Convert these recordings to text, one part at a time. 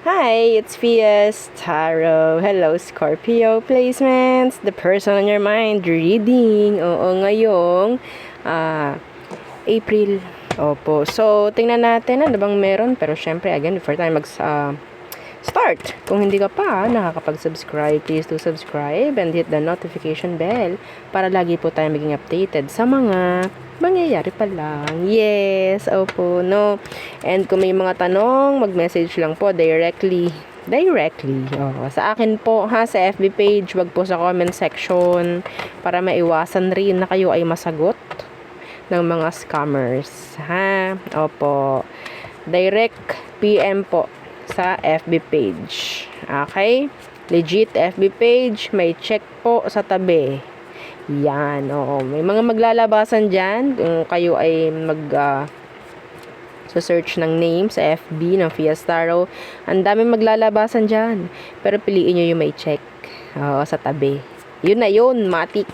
Hi, it's Fias Tarot. Hello, Scorpio placements. The person on your mind reading. Oo, ngayong April. Opo. So, tingnan natin ano bang meron. Pero syempre, again, before tayo start. Kung hindi ka pa nakakapag-subscribe, please do subscribe and hit the notification bell para lagi po tayo maging updated sa mga mangyayari pa lang. Yes, opo, no. And kung may mga tanong, mag-message lang po directly. Sa akin po ha, sa FB page, wag po sa comment section para maiwasan rin na kayo ay masagot ng mga scammers ha. Opo. Direct PM po sa FB page. Okay? Legit FB page, may check po sa tabi. Yan, oo. May mga maglalabasan dyan. Kung kayo ay search ng name sa FB ng Fias Tarot, ang daming maglalabasan dyan. Pero piliin nyo yung may check. Oo, sa tabi. Yun na yun, matik.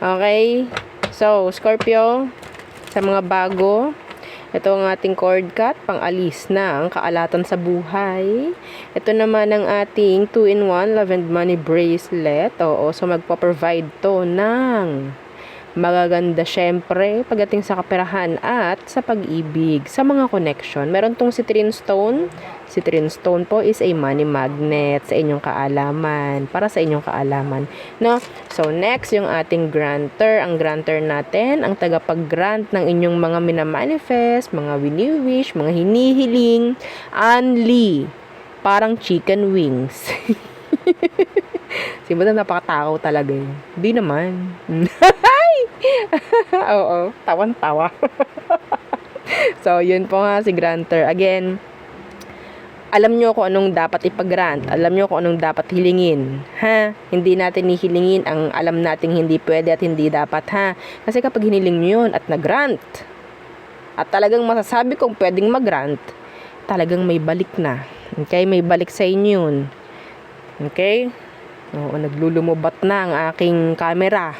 Okay? So, Scorpio, sa mga bago, ito ang ating cord cut, pang-alis na ang kaalatan sa buhay. Ito naman ang ating 2-in-1 Love and Money bracelet. Oo, so magpo-provide to ng magaganda syempre pagdating sa kaperahan at sa pag-ibig, sa mga connection. Meron tong citrine stone. Citrine stone po is a money magnet sa inyong kaalaman, para sa inyong kaalaman, no? So next, yung ating granter. Ang granter natin, ang tagapag-grant ng inyong mga minamanifest, mga wini-wish, mga hinihiling, Anli, parang chicken wings. Si Madam napakatao talaga eh. Di naman. Oo, tawan-tawa. So, yun po nga si granter. Again, alam nyo kung anong dapat ipag-grant. Alam nyo kung anong dapat hilingin. Ha? Hindi natin hihilingin ang alam nating hindi pwede at hindi dapat, ha? Kasi kapag hiniling nyo yun at nag-grant, at talagang masasabi kong pwedeng mag-grant, talagang may balik na. Okay? May balik sa inyo yun. Okay? Oo, naglulumubat na ang aking camera.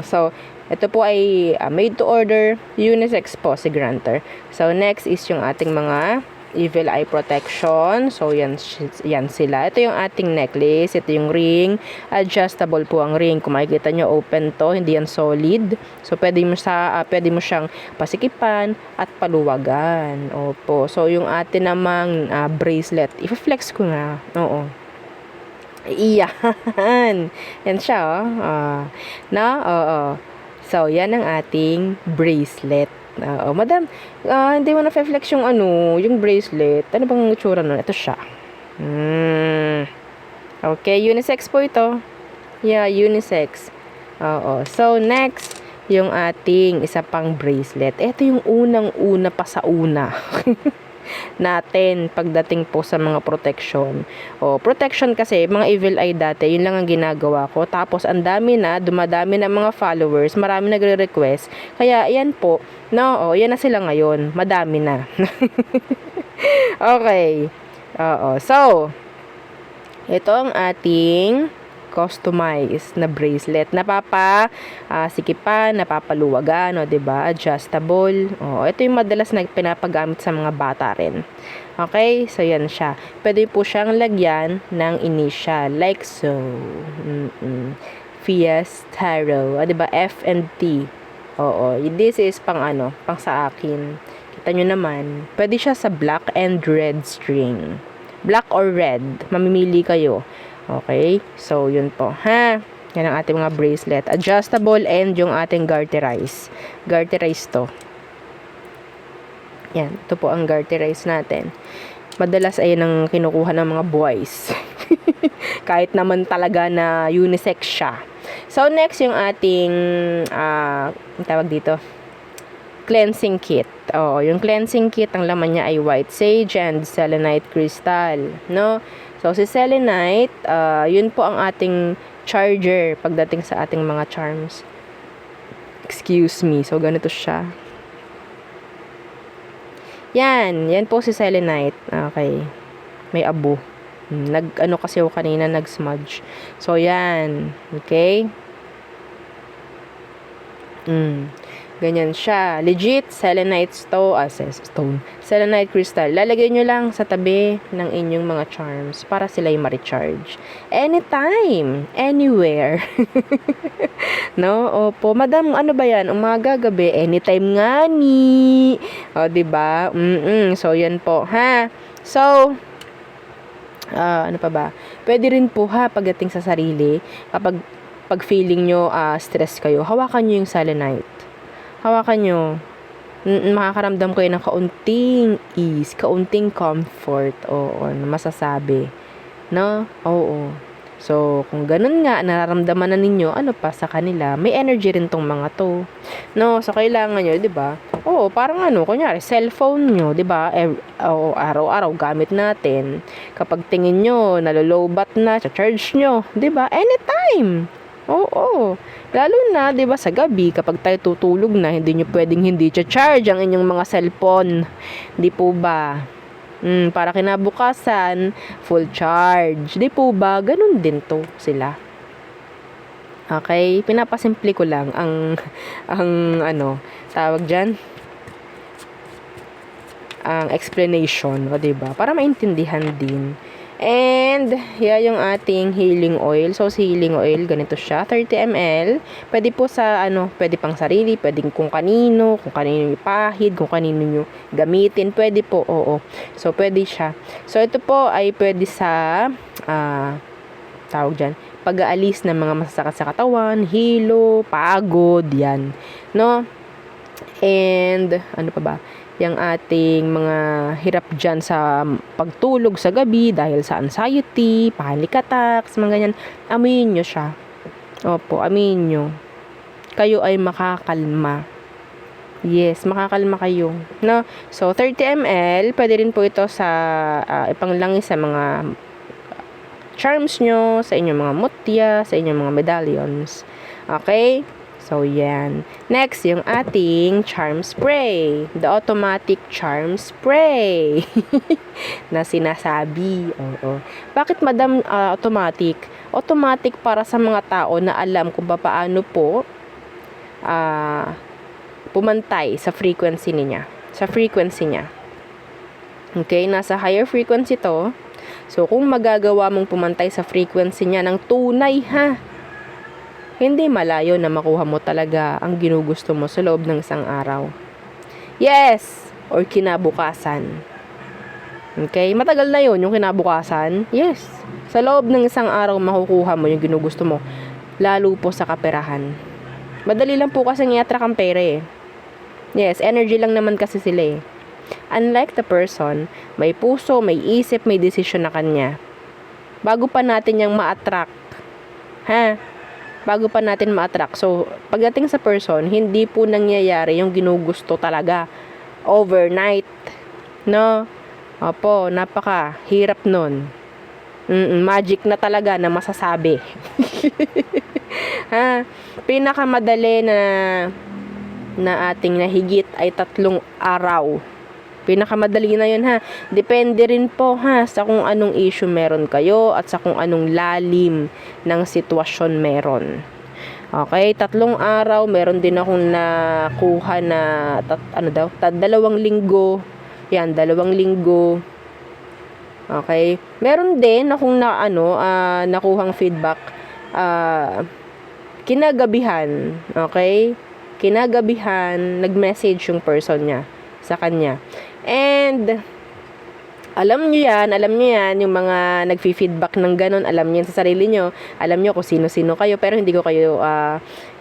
So, ito po ay made to order, unisex po si granter. So, next is yung ating mga evil eye protection. So, yan sila. Ito yung ating necklace. Ito yung ring. Adjustable po ang ring. Kung makikita nyo, open to. Hindi yan solid. So, pwede mo siyang pasikipan at paluwagan. Opo. So, yung atin namang bracelet. I-flex ko na. Oo. Iyan. Yan siya, oh. Oo. So, yan ang ating bracelet. Madam, hindi mo na-flex yung yung bracelet. Ano bang itsura nun? Ito siya. Okay, unisex po ito. Yeah, unisex. Oo. So, next, yung ating isa pang bracelet. Ito yung unang-una pa sa una. Natin pagdating po sa mga protection. Protection kasi, mga evil eye dati, yun lang ang ginagawa ko. Tapos, dumadami na mga followers, marami nagre-request. Kaya, yan po, no, yan na sila ngayon. Madami na. Okay. So, ito ang ating customized na bracelet. Sikipan, napapaluwagan, o, diba? Adjustable. Ito yung madalas na pinapagamit sa mga bata rin. Okay? So, yan siya. Pwede po siyang lagyan ng initial. Like so. Fias Tarot. O, diba? F and T. This is pang sa akin. Kita nyo naman. Pwede siya sa black and red string. Black or red. Mamimili kayo. Okay? So, yun po. Ha? Yan ang ating mga bracelet. Adjustable and yung ating garterize. Garterize to. Yan. Ito po ang garterize natin. Madalas ay ang kinukuha ng mga boys. Kahit naman talaga na unisex siya. So, next yung ating tawag dito, cleansing kit. Yung cleansing kit, ang laman niya ay white sage and selenite crystal. No? So, si selenite, yun po ang ating charger pagdating sa ating mga charms. Excuse me. So, ganito siya. Yan po si selenite. Okay. May abo. Kasi ako kanina, nag-smudge. So, yan. Okay. Ganyan siya. Legit, selenite stone. Selenite crystal. Lalagay nyo lang sa tabi ng inyong mga charms para sila'y ma-recharge. Anytime. Anywhere. No? Opo. Madam, ano ba yan? Umaga, gabi. Anytime nga ni. O, diba? So, yan po. Ha? So, ano pa ba? Pwede rin po ha, pagdating sa sarili, pag feeling nyo stress kayo, hawakan nyo yung selenite. Hawakan nyo. Makakaramdam kayo ng kaunting ease, kaunting comfort. Oo, masasabi. No? Oo. So, kung ganun nga, nararamdaman na ninyo, ano pa sa kanila, may energy rin tong mga to. No? So, kailangan nyo, di ba? Oo, parang kunyari, cellphone nyo, di ba? Araw-araw gamit natin. Kapag tingin nyo, nalolobat na, charge nyo, di ba? Anytime. Oo. Lalo na, 'di ba, sa gabi kapag tayo tutulog na, hindi niyo pwedeng hindi charge ang inyong mga cellphone. 'Di po ba? Para kinabukasan, full charge. 'Di po ba? Ganun din 'to sila. Okay, pinapasimple ko lang ang tawag diyan, ang explanation, o 'di ba? Para maintindihan din. And, yan yung ating healing oil. So, si healing oil, ganito siya. 30 ml. Pwede po sa, pwede pang sarili, pwede kung kanino ipahid, kung kanino nyo gamitin. Pwede po, oo. So, pwede siya. So, ito po ay pwede sa, tawag dyan, pag-aalis ng mga masasakit sa katawan, hilo, pagod, yan. No? And, ano pa ba? Yung ating mga hirap dyan sa pagtulog sa gabi dahil sa anxiety, panic attacks, mga ganyan, amuyin nyo siya. Opo, amuyin nyo. Kayo ay makakalma. Yes, makakalma kayo. No? So, 30 ml, pwede rin po ito sa ipanglangis sa mga charms nyo, sa inyong mga mutya, sa inyong mga medallions. Okay? So, yan. Next, yung ating charm spray. The automatic charm spray. Na sinasabi. Oo. Bakit, madam, automatic? Automatic para sa mga tao na alam kung paano po pumantay sa frequency niya. Sa frequency niya. Okay? Nasa higher frequency to. So, kung magagawa mong pumantay sa frequency niya ng tunay, ha? Hindi malayo na makuha mo talaga ang ginugusto mo sa loob ng isang araw. Yes! Or kinabukasan. Okay? Matagal na yun, yung kinabukasan. Yes. Sa loob ng isang araw, makukuha mo yung ginugusto mo. Lalo po sa kaperahan. Madali lang po kasi i-attract ang pera eh. Yes, energy lang naman kasi sila eh. Unlike the person, may puso, may isip, may desisyon na kanya. Bago pa natin yung ma-attract. Ha? Bago pa natin ma-attract. So, pagdating sa person, hindi po nangyayari yung ginugusto talaga. Overnight. No? Opo, napaka-hirap nun. Magic na talaga na masasabi. Ha? Pinakamadali na ating nahigit ay 3 araw. Pinakamadali na yun, ha. Depende rin po, ha, sa kung anong issue meron kayo at sa kung anong lalim ng sitwasyon meron. Okay, 3 araw. Meron din akong nakuha na 2 linggo. Yan, 2 linggo. Okay. Meron din akong nakuhang feedback kinagabihan. Okay? Kinagabihan, nag-message yung person niya sa kanya. And alam nyo yan, yung mga nag-feedback ng ganun, alam nyo yan sa sarili nyo, alam nyo kung sino-sino kayo, pero hindi ko kayo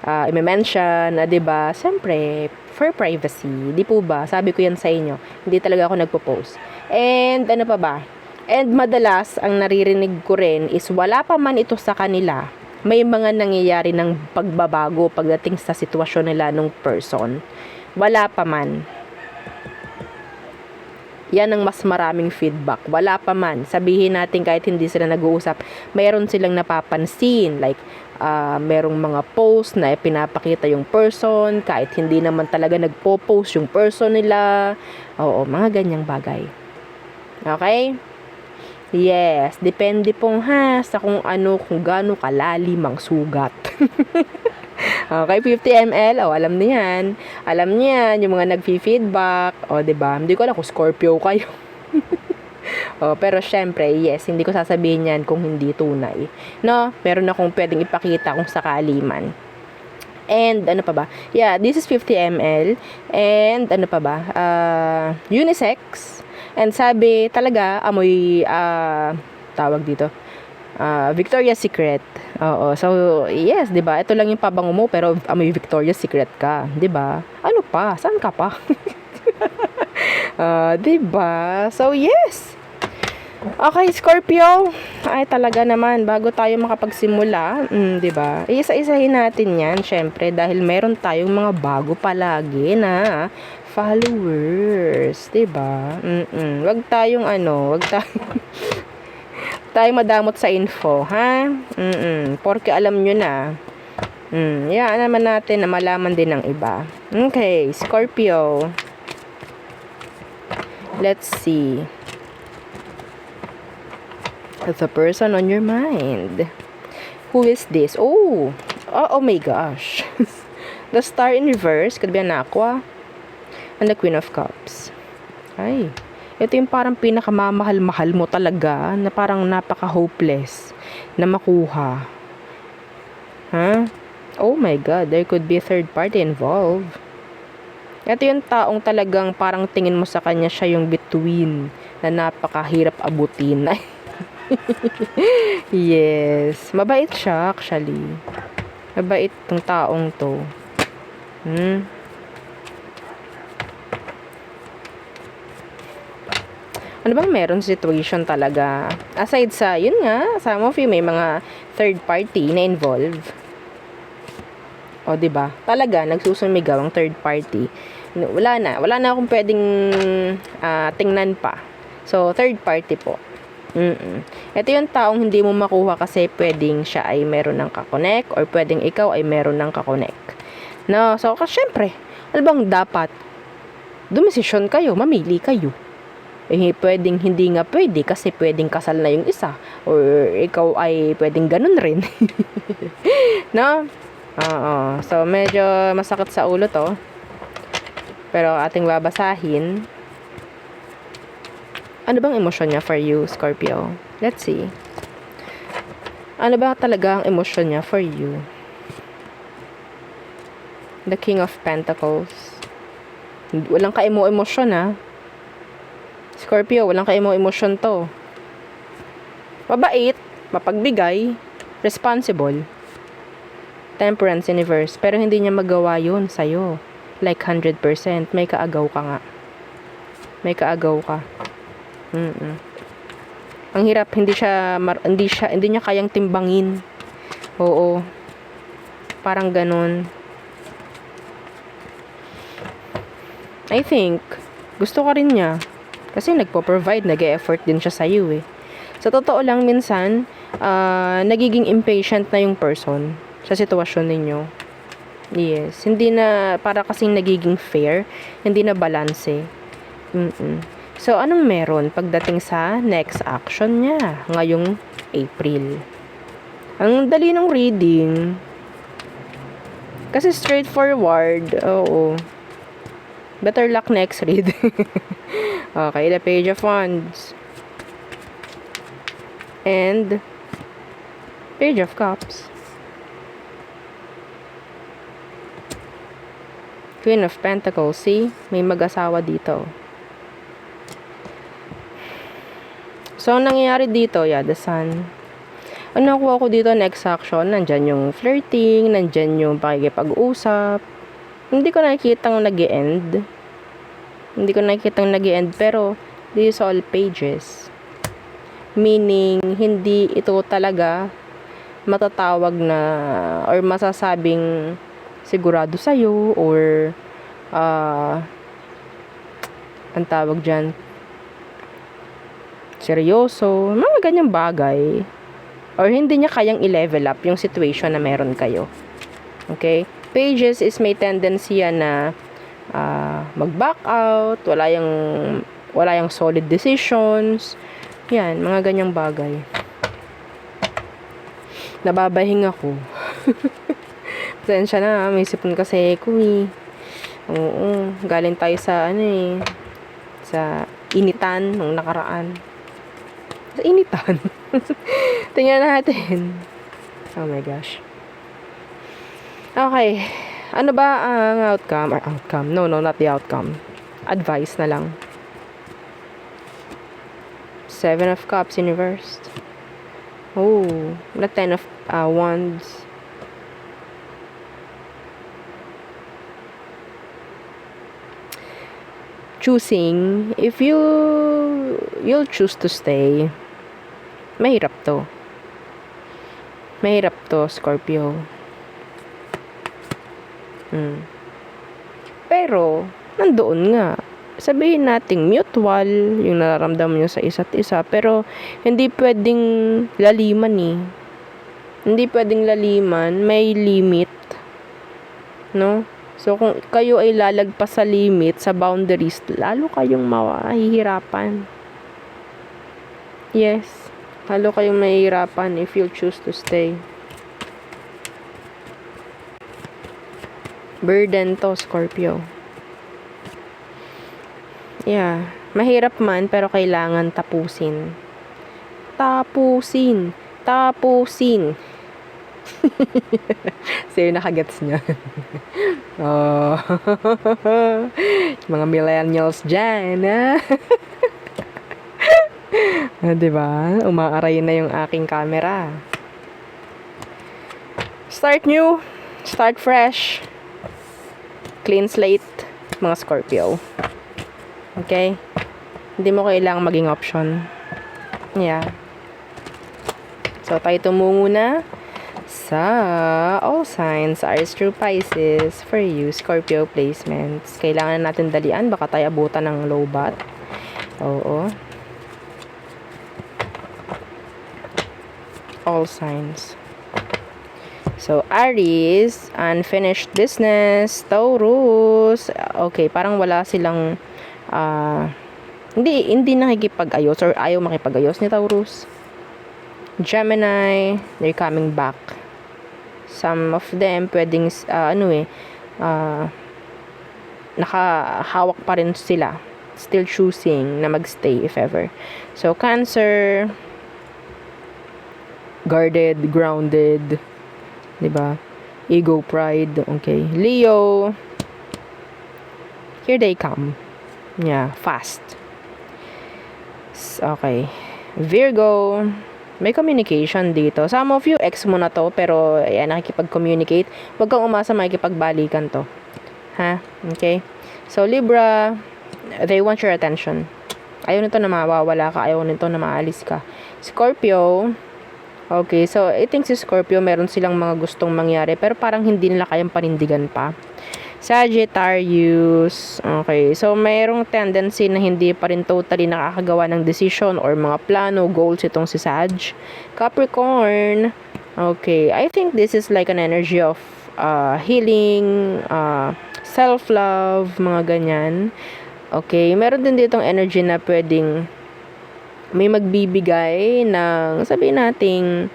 i-mention, diba? Siyempre, for privacy, di po ba? Sabi ko yan sa inyo, hindi talaga ako nagpo-post. And ano pa ba? And madalas, ang naririnig ko rin is wala pa man ito sa kanila, may mga nangyayari ng pagbabago pagdating sa sitwasyon nila nung person. Wala pa man. Yan ang mas maraming feedback. Wala pa man. Sabihin natin kahit hindi sila nag-uusap, mayroon silang napapansin. Like, merong mga post na pinapakita yung person, kahit hindi naman talaga nagpo-post yung person nila. Oo, mga ganyang bagay. Okay? Yes, depende pong sa kung gaano kalalim ang sugat. Okay, 50 ml. Oh, alam niyan. Alam niyan, yung mga nag-feedback. Oh, 'di ba? Hindi ko alam kung Scorpio kayo. Oh, pero syempre, yes, hindi ko sasabihin yan kung hindi tunay. No, meron akong pwedeng ipakita kung sakali man. And ano pa ba? Yeah, this is 50 ml. And ano pa ba? Unisex. And sabi talaga amoy tawag dito. Victoria's Secret. Oo. So, yes, 'di ba? Ito lang yung pabango mo pero amoy Victoria's Secret ka, 'di ba? Ano pa? Saan ka pa? 'Di ba? So, yes. Okay, Scorpio. Ay, talaga naman, bago tayo makapagsimula, 'di ba? Isa-isahin natin 'yan, syempre, dahil meron tayong mga bago palagi na followers, 'di ba? Wag tayong tayong madamot sa info, ha? Porque alam nyo na. Yan naman natin na malaman din ng iba. Okay, Scorpio. Let's see. The person on your mind. Who is this? Oh my gosh. The Star in reverse. Could be an Aqua. And the Queen of Cups. Ay. Ito yung parang pinakamamahal-mahal mo talaga. Na parang napaka-hopeless. Na makuha. Huh? Oh my God. There could be a third party involved. Ito yung taong talagang parang tingin mo sa kanya siya yung between. Na napakahirap abutin. Ay. Yes. Mabait siya actually. Mabait tong taong to. Ano bang meron situation talaga? Aside sa, yun nga, some of you may mga third party na involved. O, diba? Talaga, nagsusumigaw ang third party. Wala na akong pwedeng tingnan pa. So, third party po. Ito yung taong hindi mo makuha kasi pwedeng siya ay meron ng kakonek or pwedeng ikaw ay meron ng kakonek. No, so syempre, ano bang dapat? Dumesisyon kayo, mamili kayo. Eh, pwedeng hindi nga pwede kasi pwedeng kasal na yung isa or ikaw ay pwedeng ganun rin. No? Oo. So, medyo masakit sa ulo to. Pero ating babasahin. Ano bang emosyon niya for you, Scorpio? Let's see. Ano ba talaga ang emosyon niya for you? The King of Pentacles. Walang ka-emosyon, ha? Scorpio, walang ka-emosyon to. Mabait, mapagbigay, responsible. Temperance Universe. Pero hindi niya magawa yun sa'yo. Like 100%. May kaagaw ka nga. May kaagaw ka. Ang hirap, hindi niya kayang timbangin. Oo. Parang ganun. I think gusto ka rin niya kasi nagpo-provide, nag-e-effort din siya sa iyo eh. Sa totoo lang minsan, nagiging impatient na yung person sa sitwasyon ninyo. Yes, hindi na para kasing nagiging fair, hindi na balanse. So, anong meron pagdating sa next action niya ngayong April? Ang dali ng reading. Kasi straightforward. Oo. Better luck next read. Okay, the Page of Wands. And Page of Cups. Queen of Pentacles. See? May mag-asawa dito. So, ang nangyayari dito, the Sun. Ang nakuha ko dito, next action, nandyan yung flirting, nandyan yung pakikipag-usap. Hindi ko nakikitang nag-e-end. Pero these all pages. Meaning, hindi ito talaga matatawag na or masasabing sigurado sa'yo or ang tawag dyan, seryoso, mga ganyang bagay. Or hindi niya kayang i-level up yung situation na meron kayo. Okay? Pages is may tendency yan na mag-back out, wala yung solid decisions. Yan, mga ganyang bagay. Nababahing ako. Sensya na, may sipon kasi ko eh. Oo, galing tayo sa sa initan nung nakaraan. Sa initan. Tingnan natin. Oh my gosh. Okay. Ano ba ang outcome? Or outcome? No, not the outcome. Advice na lang. 7 of Cups in reversed. Oh, the 10 of Wands. Choosing, if you'll choose to stay, mahirap to. Mahirap to, Scorpio. Pero, nandoon nga. Sabihin nating mutual yung nararamdaman nyo sa isa't isa, pero hindi pwedeng laliman eh. Hindi pwedeng laliman, may limit. No? So, kung kayo ay lalagpas sa limit, sa boundaries, lalo kayong mahihirapan. Yes. Lalo kayong mahihirapan if you choose to stay. Burden to, Scorpio. Yeah. Mahirap man, pero kailangan tapusin. Tapusin. Tapusin. Sa'yo nakagets niya. Oh. Mga millennials dyan, ha? Diba? Umaaray na yung aking camera. Start new. Start fresh. Clean slate, mga Scorpio. Okay? Hindi mo kailangang maging option. Yeah. So, tayo tumungo na sa all signs Aries through Pisces for you, Scorpio placements. Kailangan natin dalian, baka tayo abutan ng lowbat. Oo. All signs. So, Aries, unfinished business. Taurus, okay, parang wala silang hindi nakikipag-ayos or ayaw makipag-ayos ni Taurus. Gemini, they're coming back. Some of them pwedeng nakahawak pa rin sila, still choosing na magstay if ever. So Cancer, guarded, grounded, 'di ba? Ego, pride, okay. Leo, here they come. Yeah, fast. Okay. Virgo, may communication dito. Some of you, ex mo na to, pero ayan, nakikipag-communicate. Huwag kang umasa makikipagbalikan to. Ha? Okay? So, Libra, they want your attention. Ayaw nito na mawawala ka. Ayaw nito na maalis ka. Scorpio, okay, so, I think si Scorpio, meron silang mga gustong mangyari, pero parang hindi nila kayang panindigan pa. Sagittarius, okay, so mayroong tendency na hindi pa rin totally nakakagawa ng decision or mga plano, goals itong si Sag. Capricorn, okay, I think this is like an energy of healing, self-love, mga ganyan. Okay, meron din ditong energy na pwedeng may magbibigay ng, sabihin nating,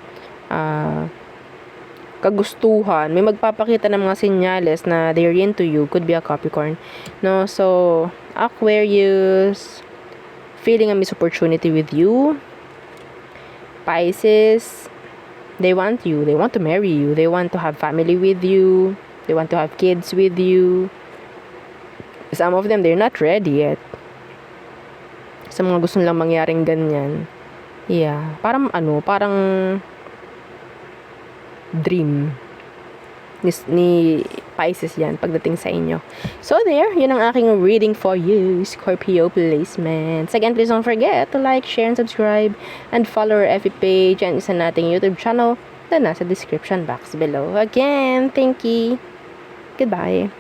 kagustuhan, may magpapakita ng mga senyales na they're into you. Could be a Capricorn, no? So Aquarius, feeling a missed opportunity with you. Pisces, they want you, they want to marry you, they want to have family with you, they want to have kids with you. Some of them, they're not ready yet. Sa mga gusto nilang mangyaring ganyan. Yeah, parang dream ni Pisces yan pagdating sa inyo. So there, yun ang aking reading for you, Scorpio placements. Again, please don't forget to like, share, and subscribe, and follow our FB page and isa nating YouTube channel na nasa description box below. Again, thank you. Goodbye.